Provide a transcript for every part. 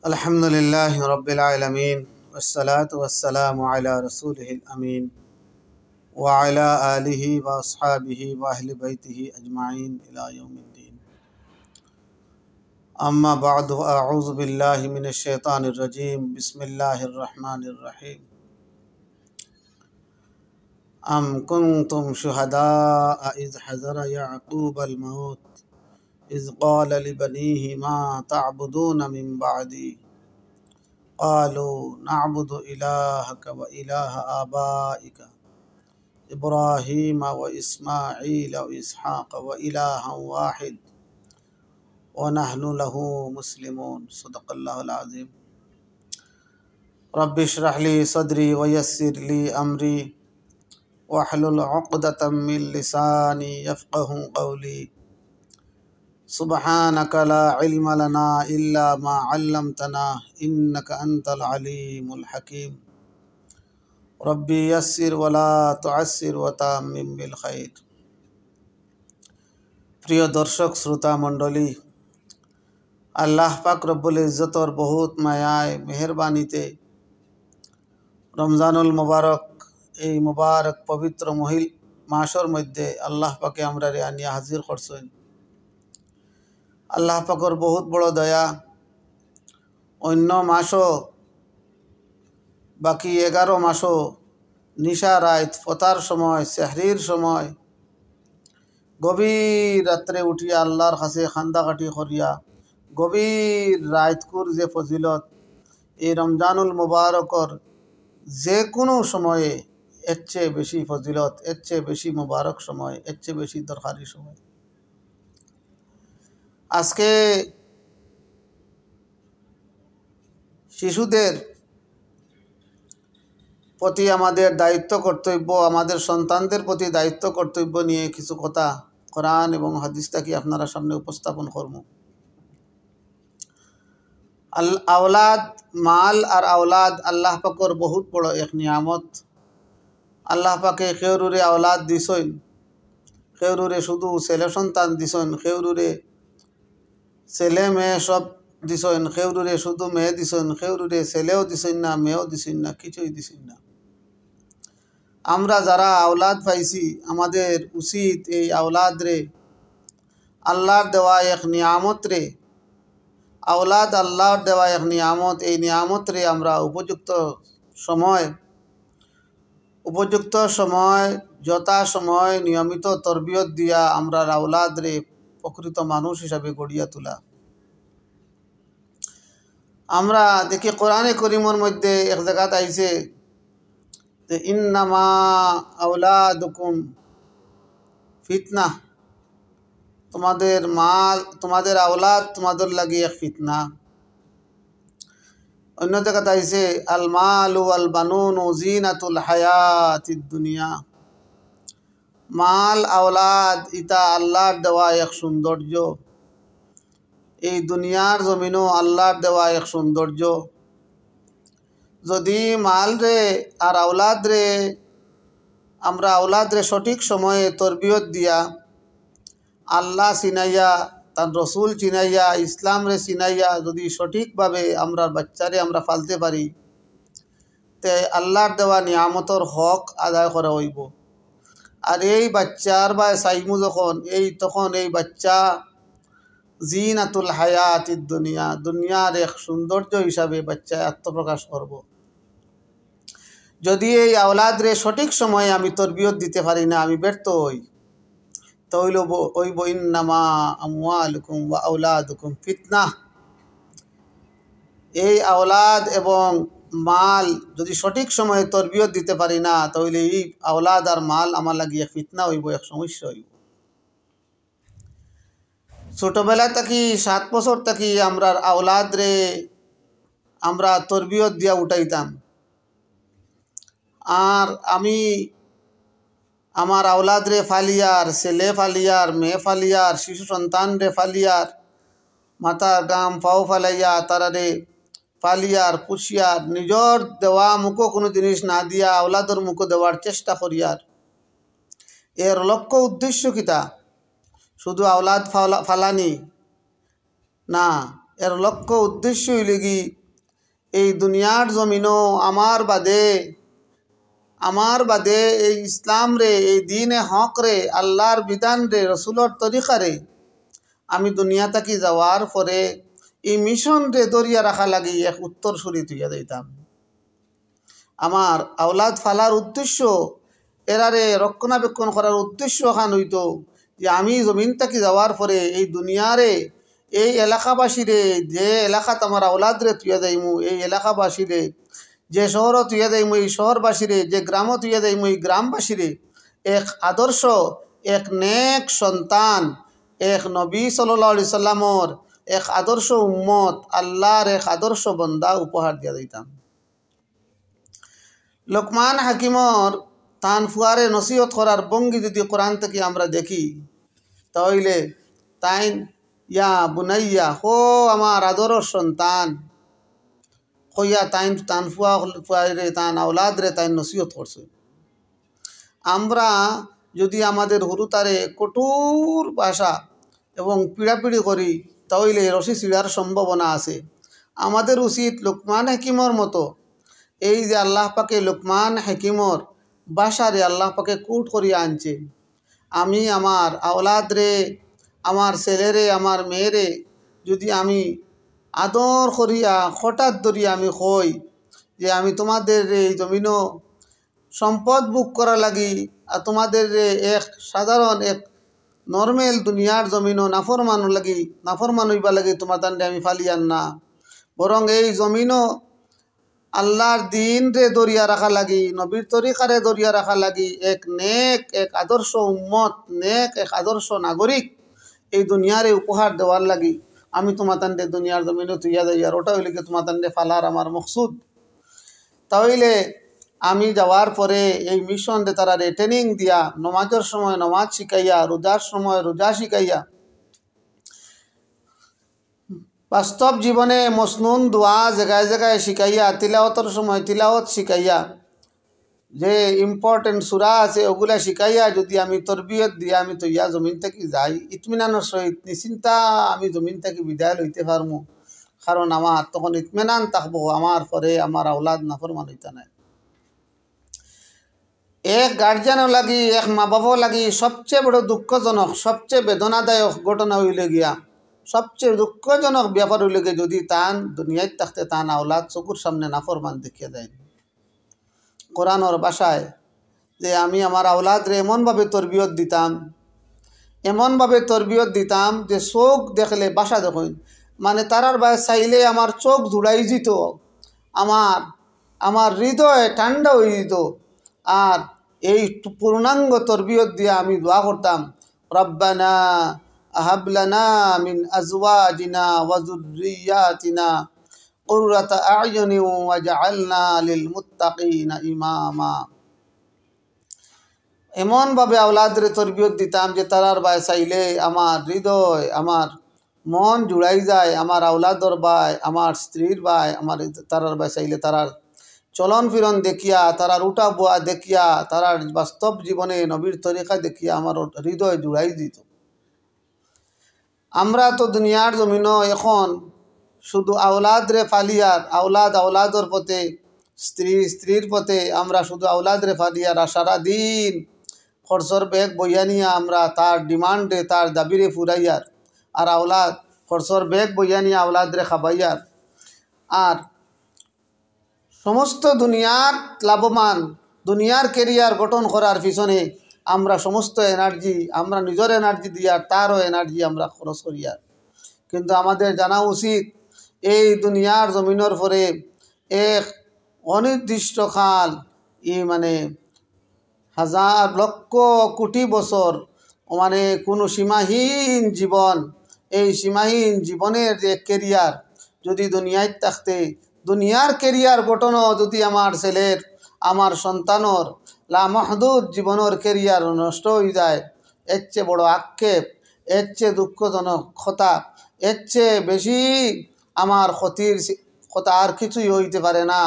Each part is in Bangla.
अल्हम्दुलिल्लाह रब्बिल आलमीन वस्सलातु वस्सलामु अला रसूलिहिल अमीन व अला आलिहि व अस्हाबिहि व अहलि बैतिहि अजमाइन इला यौमिद्दीन। अम्मा बअद, अऊज़ु बिल्लाहि मिनश शैतानिर रजीम। बिस्मिल्लाहिर रहमानिर रहीम। अम कुन्तुम शुहदाअ इज़ हज़रा याक़ूबल मौत इज़ क़ाल लिबनीहि मा तअबुदून मिन बअदी क़ालू नअबुदु इलाहक व इलाह आबाइक इब्राहीम व इस्माईल व इसहाक़ व इलाहन वाहिद व नहनु लहू मुस्लिमून। सदक़ल्लाहुल अज़ीम। रब्बि इश्रह ली सदरी व यस्सिर ली अमरी वहलुल उक़दतम मिन लिसानी यफ़क़हू क़ौली। सुब्हानक ला इल्म लना इल्ला मा अल्लमतना इन्नका अंतल अलीमुल हकीम। रब्बी यस्सिर वला तुअस्सिर व ताम्मिम बिल खैर। प्रिय दर्शक श्रोता मंडली, আল্লাহ পাক রব্বুল ইজ্জতর বহুত মায়ায় মেহরবানিতে রমজানুল মুবারক এই মুবারক পবিত্র মাসের মধ্যে আল্লাহ পাকে আমরা আনিয়া হাজির করছেন। আল্লাহ পাকের বহুত বড় দয়া। অন্য মাসও বাকি 11 মাসও নিশা রাত ফতার সময় সেহরির সময় গভীর রাত্রে উঠিয়া আল্লাহর কাছে খান্দাকাটি করিয়া গভীর রাতকুর যে ফজিলত এই রমজানুল মুবারকর যে কোনো সময়ে এর চেয়ে বেশি ফজিলত, এর চেয়ে বেশি মুবারক সময়, এর চেয়ে বেশি দরকারি সময়। আজকে শিশুদের প্রতি আমাদের দায়িত্ব কর্তব্য, আমাদের সন্তানদের প্রতি দায়িত্ব কর্তব্য নিয়ে কিছু কথা কোরআন এবং হাদিস থেকে আপনারা সামনে উপস্থাপন করব। আওলাদ, মাল আর আওলাদ আল্লাহ পাকের বহুত বড় এক নিয়ামত। আল্লাহ পাকে খেউরুরে আওলাদ দিছেন, খেউরুরে শুধু ছেলে সন্তান দিছেন, খেউরুরে ছেলে মেয়ে সব দিছেন, খেউরুরে শুধু মেয়ে দিছেন, খেউরুরে ছেলেও দিছেন না, মেয়েও দিছেন না, কিছুই দিছেন না। আমরা যারা আওলাদ পাইছি আমাদের উচিত এই আওলাদ রে, আল্লাহর দেওয়া এক নিয়ামত রে, আওলাদ আল্লাহর দেওয়া এক নিয়ামত, এই নিয়ামত রে আমরা উপযুক্ত সময় যথা সময় নিয়মিত তরবিয়ত দিয়া আমরা আওলাদ রে প্রকৃত মানুষ হিসাবে গড়িয়া তোলা। আমরা দেখি কোরআনে করিমের মধ্যে এক জায়গাত আইছে যে ইন্নামা আওলাদুকুম ফিতনা, তোমাদের মাল, তোমাদের আওলাদ তোমাদের লাগি এক ফিতনা। অন্য জায়গাতে আইছে আল মালু আল বানুন জিনাতুল হায়াতিদ দুনিয়া। মাল আওলাদ ইতা আল্লাহর দেওয়া এক সৌন্দর্য, এই দুনিয়ার জমিনও আল্লাহর দেওয়া এক সৌন্দর্য। যদি মাল রে আর আওলাদ রে আমরা আওলাদ রে সঠিক সময়ে তরবিয়ত দিয়া আল্লাহ চিনাইয়া, তার রসুল চিনাইয়া, ইসলাম রে চিনাইয়া যদি সঠিকভাবে আমরা বাচ্চারে আমরা পালতে পারি, তে আল্লাহর দেওয়া নিয়ামতর হক আদায় করা হইব। আর এই বাচ্চার বা চাইমু যখন তখন এই বাচ্চা জিনাতুল হায়াতিদ দুনিয়া, দুনিয়ার এক সৌন্দর্য হিসাবে বাচ্চা আত্মপ্রকাশ করব। যদি এই আওলাদ রে সঠিক সময়ে আমি তরবিয়ত দিতে পারি না, আমি ব্যর্থ হই, তাহলে ওইব ইন্নামা আমওয়ালুকুম ওয়া আওলাদুকুম ফিতনা। এই আওলাদ এবং মাল যদি সঠিক সময়ে তরবিয়ত দিতে পারি না, তাহলে এই আওলাদ আর মাল আমার লাগি এক ফিতনা হইব, এক সমস্যা হইব। ছোটবেলা থাকি 7 বছর থাকি আমরা আওলাদ রে আমরা তরবিয়ত দিয়া উঠাইতাম। আর আমি আমার আওলাদ রে ফালিয়ার, ছেলে ফালিয়ার, মেয়ে ফালিয়ার, শিশু সন্তান রে ফালিয়ার, মাথার গাম পাও ফালাইয়া তারারে পালিয়ার পুষিয়ার নিজর দেওয়া মুখো কোনো জিনিস না দিয়া আওলাদর মুখো দেওয়ার চেষ্টা করিয়ার এর লক্ষ্য উদ্দেশ্য কিতা শুধু আওলাদ ফালানি না, এর লক্ষ্য উদ্দেশ্য হইলে কি এই দুনিয়ার জমিনও আমার বাদে এই ইসলাম রে, এই দিনে হক রে, আল্লাহর বিধান রে, রসুলর তরিকা রে আমি দুনিয়া থাকি যাওয়ার পরে এই মিশন রে দরিয়া রাখা লাগি এক উত্তর সুরি তুইয়া দিতাম। আমার আওলাদ ফালার উদ্দেশ্য এরারে রক্ষণাবেক্ষণ করার উদ্দেশ্য খান হইতো যে আমি জমিন থাকি যাওয়ার পরে এই দুনিয়ারে এই এলাকাবাসীরে, যে এলাকাত আমার আওলাদরে তুইয়া যাইমু এই এলাকাবাসীরে, যে শহরও তুইয়া যাইমু এই শহরবাসীরে, যে গ্রামও তুইয়া যাইমু এই গ্রামবাসীরে এক আদর্শ, এক নেক সন্তান, এক নবী সাল্লাল্লাহু আলাইহি সাল্লামর এক আদর্শ উম্মত, আল্লাহর এক আদর্শ বন্দা উপহার দিয়া দিতাম। লোকমান হাকিমর তান ফুয়ারে নসিহত করার ভঙ্গি যদি কোরআন থেকে আমরা দেখি তাহলে তাইন ইয়া বুনাইয়া হো আমার আদরের সন্তান কইয়া তান ফুয়ারে তান আওলাদরে তাইন নসিহত করছে। আমরা যদি আমাদের হুরুতারে কঠোর ভাষা এবং পিড়াপিড়ি করি তাহলে রশি ছিঁড়ার সম্ভাবনা আছে। আমাদের উচিত লোকমান হাকিমর মতো এই যে আল্লাহ পাকে লোকমান হাকিমর বাসারে আল্লাহ পাকে কুট করিয়া আনছে, আমি আমার আওলাদরে, আমার ছেলেরে, আমার মেয়েরে যদি আমি আদর করিয়া হঠাৎ ধরিয়া আমি কই যে আমি তোমাদের এই জমিনও সম্পদ বুক করা লাগি আর তোমাদের এক সাধারণ এক নর্মেল দুনিয়ার জমিনও নাফরমান হইবা লাগি তোমার তান্ডে আমি ফালিয়ান না, বরং এই জমিনও আল্লাহর দিন রে দরিয়া রাখা লাগি, নবীর তরিকারে দরিয়া রাখা লাগি এক নেক এক আদর্শ উম্মত, নেক এক আদর্শ নাগরিক এই দুনিয়ারে উপহার দেওয়ার লাগি আমি তোমার তান্ডে দুনিয়ার জমিনে তুইয়া যাই। আর ওটা হইলে কি তোমার তান্ডে ফালার আমার মকসুদ। তাহলে আমি যাওয়ার পরে এই মিশন দে তারা ট্রেনিং দিয়া, নমাজের সময় নমাজ শিখাইয়া, রোজার সময় রোজা শিখাইয়া, বাস্তব জীবনে মসনুন দোয়া জায়গায় জায়গায় শিখাইয়া, তিলাওয়াতের সময় তিলাওয়াত শিখাইয়া, যে ইম্পর্টেন্ট সূরা আছে ওগুলা শিখাইয়া যদি আমি তরবিয়ত দিয়া আমি তো ইয়া জমিন থেকে যাই ইতমিনানোর সহিত নিশ্চিন্তা আমি জমিন থেকে বিদায় লইতে পারবো, কারণ আমার তখন ইতমিনান থাকবো আমার পরে আমার আওলাদ নাফরমান হইতা নাই। এক গার্জিয়ানও লাগি, এক মা বাবাও লাগি সবচেয়ে বড় দুঃখজনক, সবচেয়ে বেদনাদায়ক ঘটনা হইলে গিয়া, সবচেয়ে দুঃখজনক ব্যাপার হইলে গিয়ে যদি তান দুনিয়ায় থাকতে তান আওলাদ চকুর সামনে নাফরমান দেখিয়ে দেয়। কোরআনর ভাষায় যে আমি আমার আওলাদরে এমনভাবে তরবিয়ত দিতাম যে চোখ দেখলে বাসা দেখুন, মানে তারার বায় চাইলে আমার চোখ জুড়াই যেত, আমার হৃদয় ঠান্ডা হয়ে যেত। আর এই পূর্ণাঙ্গ তরবিয়ত দিয়ে আমি দোয়া করতাম, রব্বানা আহাবলানা মিন আজওয়াজিনা ওয়া যুররিয়াতিনা কুররাতা আ'য়ুনি ওয়াজআলনা লিল মুত্তাকিনা ইমামা। এমনভাবে আওলাদরে তরবিয়ত দিতাম যে তারার বায় চাইলে আমার হৃদয়, আমার মন জুড়াই যায়, আমার আওলাদর বায়, আমার স্ত্রীর বায়, আমার তারার বায় চাইলে তারার চলন ফিরন দেখিয়া, তারার উঠা বোয়া দেখিয়া, তারার বাস্তব জীবনে নবীর তরিকা দেখিয়া আমার হৃদয় জুড়াই দিত। আমরা তো দুনিয়ার জমিন এখন শুধু আওলাদরে ফালিয়ার, আওলাদর পথে, স্ত্রীর পথে আমরা শুধু আওলাদরে ফালিয়ার আর সারাদিন খরচর ব্যাগ বইয়া নিয়ে আমরা তার ডিমান্ডে তার দাবিরে ফুরাইয়ার, আর আওলাদ খরচর ব্যাগ বইয়া নিয়ে আওলাদরে খাবাইয়ার। আর সমস্ত দুনিয়ার লাভবান দুনিয়ার কেরিয়ার গঠন করার পিছনে আমরা সমস্ত এনার্জি, আমরা নিজের এনার্জি দিয়ার তারও এনার্জি আমরা খরচ করিয়ার। কিন্তু আমাদের জানা উচিত এই দুনিয়ার জমিনের পরে এক অনির্দিষ্টকাল মানে হাজার লক্ষ কোটি বছর মানে কোনো সীমাহীন জীবন, এই সীমাহীন জীবনের যে কেরিয়ার যদি দুনিয়ায় থাকতে দুনিয়ার কেরিয়ার গঠনও যদি আমার ছেলের আমার সন্তানর লামহদুদ জীবনের কেরিয়ার নষ্ট হয়ে যায়, এর চেয়ে বড় আক্ষেপ, এর চেয়ে দুঃখজনক কথা, এর চেয়ে বেশি আমার কথা আর কিছুই হইতে পারে না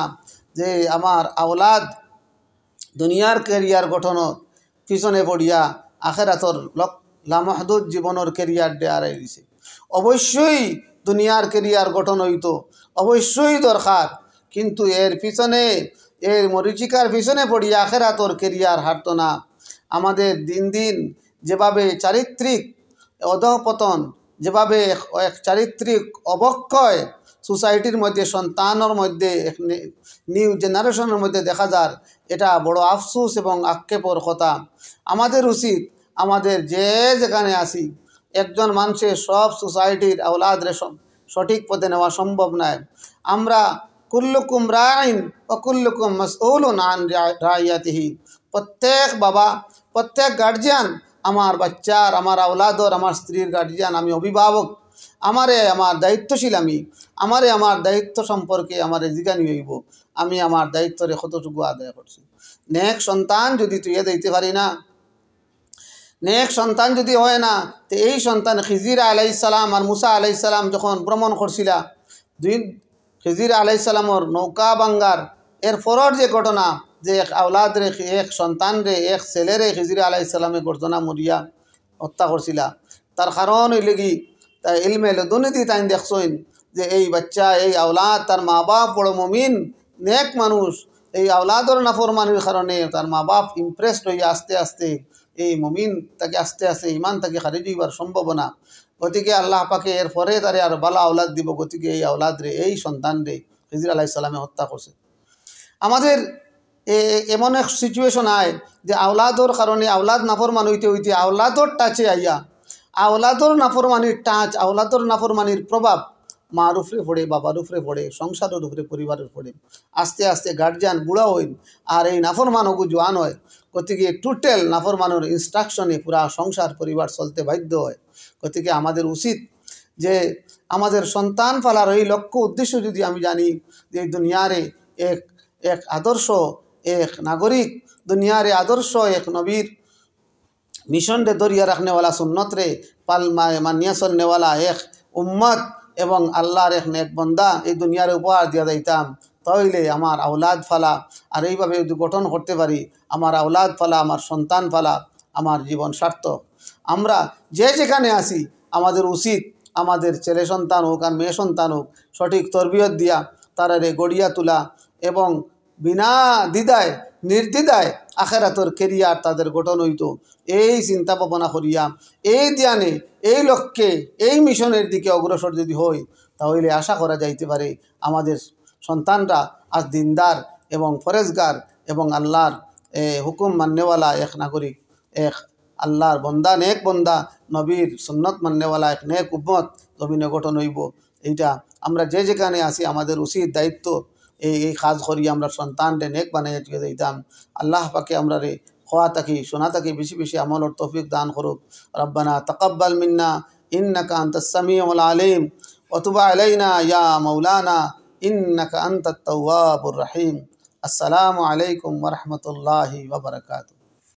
যে আমার আওলাদ দুনিয়ার ক্যারিয়ার গঠনত পিছনে পড়িয়া আখেরাতর লামহদুদ জীবনের ক্যারিয়ার দেয়ারাই দিছে। অবশ্যই দুনিয়ার ক্যারিয়ার গঠন হইতো, অবশ্যই দরকার, কিন্তু এর পিছনে এর মরিচিকার পিছনে পড়িয়া আখেরাতর ক্যারিয়ার হারতো না। আমাদের দিন দিন যেভাবে চারিত্রিক অধঃপতন, যেভাবে এক চারিত্রিক অবক্ষয় সোসাইটির মধ্যে সন্তানের মধ্যে নিউ জেনারেশনের মধ্যে দেখা যায়, এটা বড় আফসোস এবং আক্ষেপর কথা। আমাদের উচিত আমাদের যে যেখানে আসি একজন মানুষের সব সোসাইটির আওলাদরে সঠিক পথে নেওয়া সম্ভব নয়। আমরা কুল্লুকুম রাইন ও কুল্লুকুম মাসউলুন আন রাইয়াতিহি, প্রত্যেক বাবা প্রত্যেক গার্জিয়ান আমার বাচ্চার, আমার আওলাদর, আমার স্ত্রীর গার্জিয়ান, আমি অভিভাবক, আমার দায়িত্বশীল, আমার দায়িত্ব সম্পর্কে আমার জিজ্ঞানি হইব আমি আমার দায়িত্বরে কতটুকু আদায় করছি। নেক সন্তান যদি তুই দিতে পারি না, নেক সন্তান যদি হয় না, তো এই সন্তান খিজির আলাইহিস সালাম আর মুসা আলাইহিস সালাম যখন ভ্রমণ করছিলা, খিজির আলাইহিস সালামর নৌকা বাঙ্গার এর পরের যে ঘটনা, যে এক আওলাদরে, এক সন্তানরে, এক ছেলেরে খিজির আলাইহিস সালামে গর্দনা মরিয়া হত্যা করছিলা, তার কারণ হইলে কি তাই ইলমে লদুনিতে তাই দেখছইন যে এই বাচ্চা, এই আওলাদ, তার মা বাপ বড় মুমিন নেক মানুষ, এই আওলাদর নাফরমানির কারণে তার মা বাপ ইমপ্রেসড হইয়া আস্তে আস্তে এই মুমিন তাকে আস্তে আস্তে ইমান তাকে খারিজ হইবার সম্ভাবনা। গতিকে আল্লাহ পাকে এর পরে তারে আর ভালো আওলাদ দিব। গতিকে এই আওলাদরে, এই সন্তানরে খিজির আলাইহিস সালামে হত্যা করছে। আমাদের এমন এক সিচুয়েশন আয় যে আওলাদর কারণে আওলাদ নাফরমান হইতে হইতে আওলাদর টাচে আইয়া আওলাদর নাফরমানির টাচ, আওলাদর নাফরমানির প্রভাব মার উপরে পড়ে, বাবার উপরে পড়ে, সংসারের উপরে, পরিবারের পড়ে। আস্তে আস্তে গার্জিয়ান বুড়া হইন আর এই নাফরমানগু জোয়ান হয়। গতিকে টোটাল নাফরমানোর ইনস্ট্রাকশনে পুরা সংসার পরিবার চলতে বাধ্য হয়। গতিকে আমাদের উচিত যে আমাদের সন্তান ফালার এই লক্ষ্য উদ্দেশ্য যদি আমি জানি যে দুনিয়ারে এক আদর্শ, এক নাগরিক, দুনিয়ারে আদর্শ এক নবীর মিশন রে দরিয়া রাখনেওয়ালা, সুন্নত রে মানিয়া চলনেওয়ালা এক উম্মত এবং আল্লাহর এক নেক বন্দা এই দুনিয়ার উপহার দিয়া যাইতাম, তাইলে আমার আওলাদ ফালা আর এইভাবে যদি গঠন করতে পারি, আমার আওলাদ ফালা, আমার সন্তান ফালা, আমার জীবন সার্থক। আমরা যে যেখানে আসি আমাদের উচিত আমাদের ছেলে সন্তান হোক আর মেয়ে সন্তান হোক সঠিক তরবিয়ত দিয়া তারারে গড়িয়া তোলা এবং বিনা দ্বিধায় নির্দ্বিধায় আখেরাতর কেরিয়ার তাদের গঠন হইত। এই চিন্তা ভাবনা করিয়া এই ধ্যানে, এই লক্ষ্যে, এই মিশনের দিকে অগ্রসর যদি হই, তাহলে আশা করা যাইতে পারে আমাদের সন্তানরা আজ দিনদার এবং ফরেজগার এবং আল্লাহর হুকুম মাননেওয়ালা এক নাগরিক, এক আল্লাহর বন্দা, নেক বন্দা, নবীর সুন্নত মাননেওয়ালা এক নেক উম্মত জমিনে গঠন হইব। এইটা আমরা যে যেখানে আসি আমাদের উচিত দায়িত্ব এই কাজ করি আমরা সন্তানরে নেক বানাইয়া দিয়ে দিতাম। আল্লাহ পাকে আমরা রে খোয়া থাকি, শোনা থাকি, বেশি বেশি আমলের তৌফিক দান করুক। রব্বানা তাকাব্বাল মিন্না ইন্নাকা আনতাস সামিউল আলিম ওয়া তুব আলাইনা ইয়া মাওলানা ইন্নাকা আনতাত তাওয়াবুর রহিম। আসসালামু আলাইকুম ওয়া রাহমাতুল্লাহি ওয়া বারাকাতুহু।